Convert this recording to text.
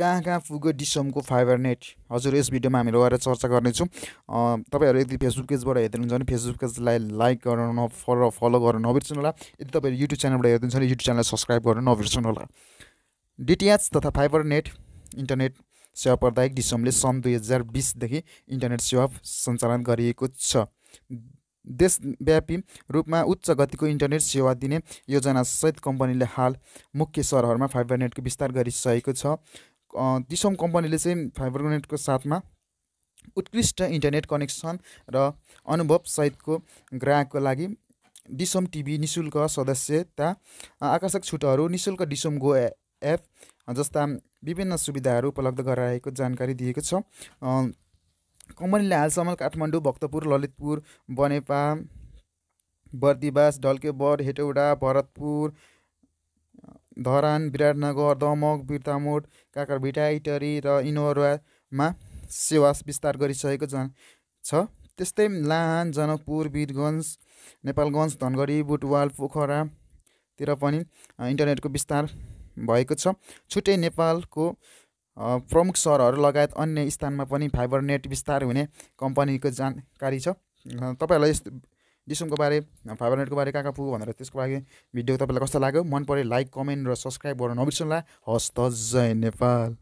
कहाँ पुग्यो डिसहोमको फाइबरनेट। हजुर यस भिडियोमा हामी लगेर चर्चा गर्नेछौँ। तपाईँहरू यदि फेसबुक पेजबाट हेर्नुहुन्छ भने फेसबुक पेजलाई लाइक गर्न फलो गर्न नबिर्सनु होला। यदि तपाईँहरू युट्युब च्यानलबाट हेर्नुहुन्छ भने युट्युब च्यानललाई सब्सक्राइब गर्न नबिर्सनु होला। डिटिएच तथा फाइबरनेट इन्टरनेट सेवा प्रदायक डिसहोमले सन् 2020देखि इन्टरनेट सेवा सञ्चालन गरिएको छ। देशव्यापी रूपमा उच्च गतिको इन्टरनेट सेवा दिने योजनासहित कम्पनीले हाल मुख्य सहरहरूमा फाइबरनेटको विस्तार गरिसकेको छ। डिसहोम कम्पनीले चाहिँ फाइबरनेटको साथमा उत्कृष्ट इन्टरनेट कनेक्सन र अनुभव सहितको ग्राहकको लागि डिसहोम टिभी निशुल्क सदस्यता, आकर्षक छुटहरू, निशुल्क डिसहोम गो एप जस्ता विभिन्न सुविधाहरू उपलब्ध गराएको जानकारी दिएको छ। कम्पनीले हालसम्म काठमाडौँ, भक्तपुर, ललितपुर, बनेपा, बर्दिवास, डल्केबर, हेटौडा, भरतपुर, धरान, विराटनगर, दमक, बिर्तामोड, काकरभिटा, इटरी र इनोरामा सेवा विस्तार गरिसकेको छ। त्यस्तै लाहान, जनकपुर, वीरगञ्ज, नेपालगञ्ज, धनगढी, बुटवाल, पोखरातिर पनि इन्टरनेटको विस्तार भएको छ। छुट्टै नेपालको प्रमुख सहरहरू लगायत अन्य स्थानमा पनि फाइबरनेट विस्तार हुने कम्पनीको जानकारी छ। तपाईँहरूलाई यस डिसहोमको बारे, फाइबरनेटको बारे कहाँ पुग्यो भनेर त्यसको लागि भिडियो तपाईँलाई कस्तो लाग्यो, मन पऱ्यो लाइक, कमेन्ट र सब्सक्राइब गर्न नबिर्सनु होला। हस्त जय नेपाल।